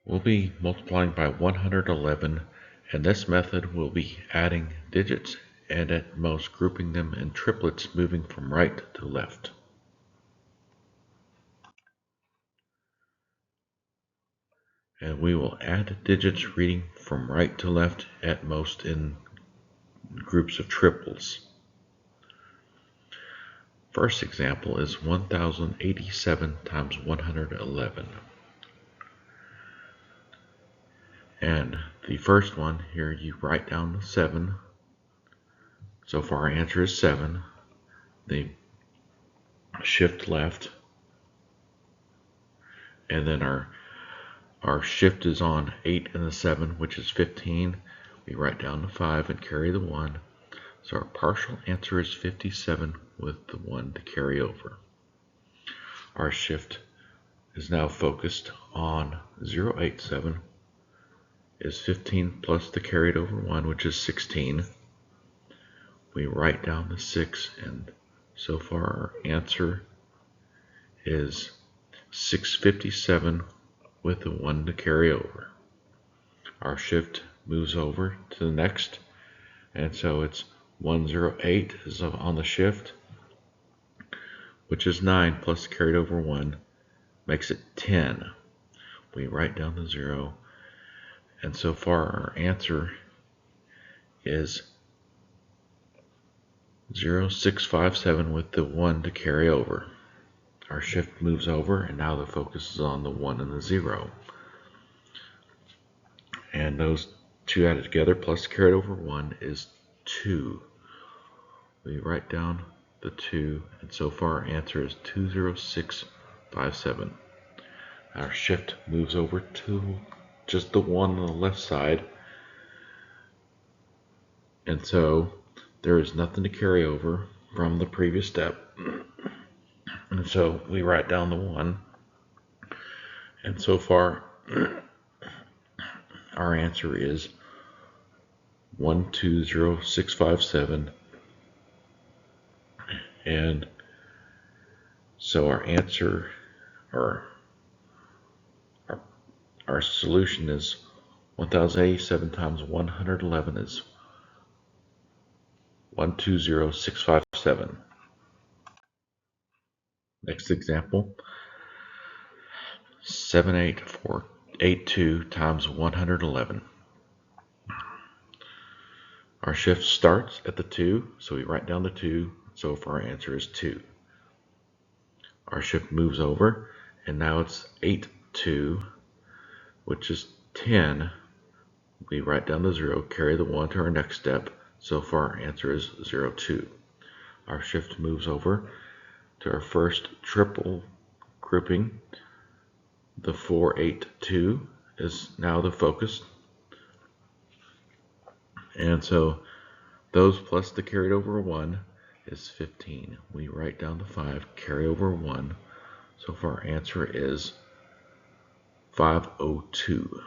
We'll be multiplying by 111, and this method will be adding digits and at most grouping them in triplets moving from right to left. And we will add digits reading from right to left at most in groups of triples. First example is 1087 times 111. And the first one here, you write down the 7. So far our answer is 7. The shift left. And then our shift is on 8 and the 7, which is 15. We write down the 5 and carry the 1. So our partial answer is 57 with the 1 to carry over. Our shift is now focused on 087 is 15 plus the carried over 1, which is 16. We write down the 6, and so far our answer is 657 with the 1 to carry over. Our shift moves over to the next, and so it's 108 is on the shift, which is 9 plus carried over 1, makes it 10. We write down the 0, and so far our answer is 0657 with the 1 to carry over. Our shift moves over, and now the focus is on the 1 and the 0. And those two added together plus carried over 1 is 2. We write down the 2, and so far our answer is 20657. Our shift moves over to just the 1 on the left side, and so there is nothing to carry over from the previous step. And so we write down the 1, and so far our answer is 120657. And so our answer, or our solution is 1087 times 111 is 120657. Next example, 78482 times 111. Our shift starts at the 2, so we write down the 2. So far our answer is 2. Our shift moves over, and now it's 82, which is 10. We write down the 0, carry the 1 to our next step. So far our answer is 02. Our shift moves over to our first triple grouping. The 482 is now the focus. And so those plus the carried over 1 is 15. We write down the 5, carry over 1. So far our answer is 502.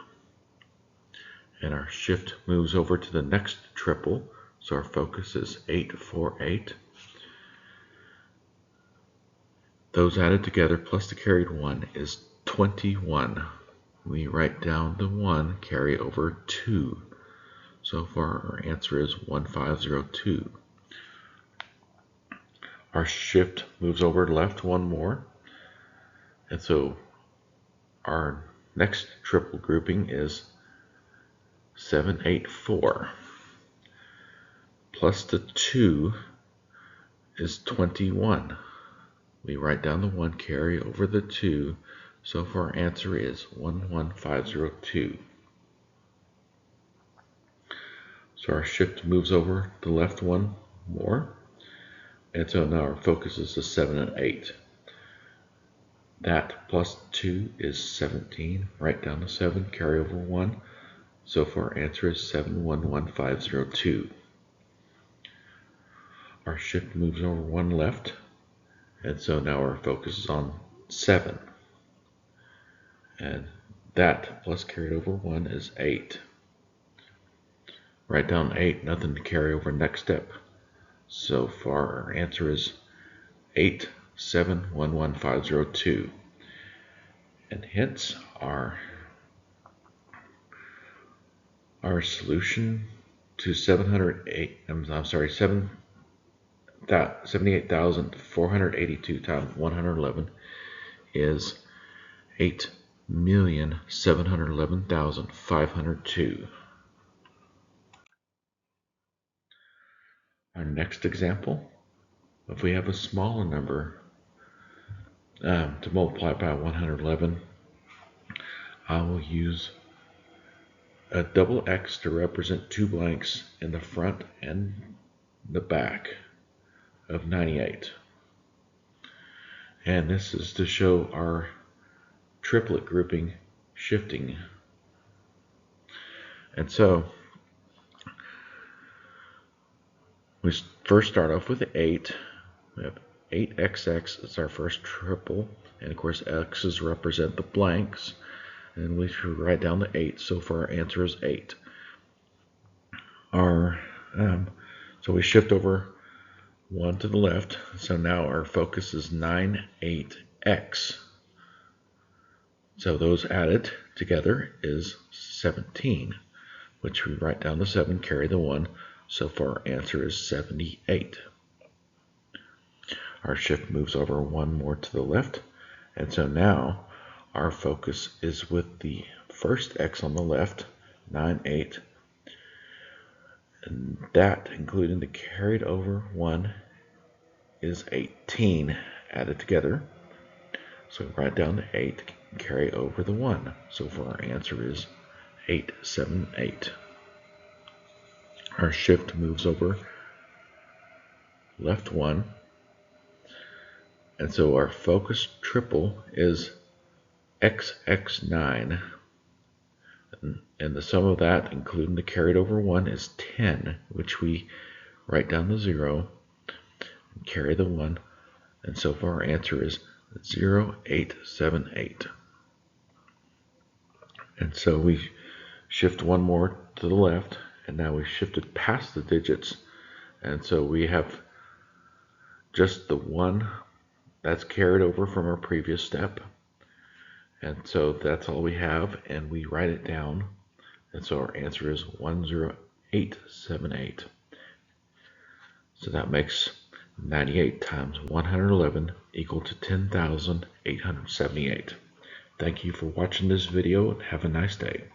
And our shift moves over to the next triple. So our focus is 848. Those added together plus the carried 1 is 21. We write down the 1, carry over 2. So far our answer is 1502. Our shift moves over left 1 more. And so our next triple grouping is 784. Plus the 2 is 21. We write down the 1, carry over the 2. So far our answer is 11502. So our shift moves over the left 1 more. And so now our focus is the 7 and 8. That plus 2 is 17. Write down the 7, carry over 1. So far our answer is 711502. Our shift moves over 1 left. And so now our focus is on 7. And that plus carried over 1 is 8. Write down 8, nothing to carry over next step. So far our answer is 8711502. And hence our Our solution to 78,482 times 111 is 8,711,502. Our next example, if we have a smaller number to multiply by 111, I will use a double X to represent two blanks in the front and the back of 98. And this is to show our triplet grouping shifting. And so we first start off with 8. We have 8XX as our first triple, and of course X's represent the blanks, and we should write down the 8. So far our answer is 8. So we shift over 1 to the left, so now our focus is 98X. So those added together is 17, which we write down the 7, carry the 1. So far our answer is 78. Our shift moves over 1 more to the left, and so now our focus is with the first X on the left, 98, and that, including the carried over 1, is 18 added together. So write down the 8, carry over the 1. So far our answer is 878. Our shift moves over left 1, and so our focus triple is XX9, and the sum of that, including the carried over 1, is 10, which we write down the 0 and carry the 1, and so far our answer is 0878. And so we shift 1 more to the left, and now we shifted past the digits, and so we have just the 1 that's carried over from our previous step. And so that's all we have, and we write it down. And so our answer is 10878. So that makes 98 times 111 equal to 10,878. Thank you for watching this video, and have a nice day.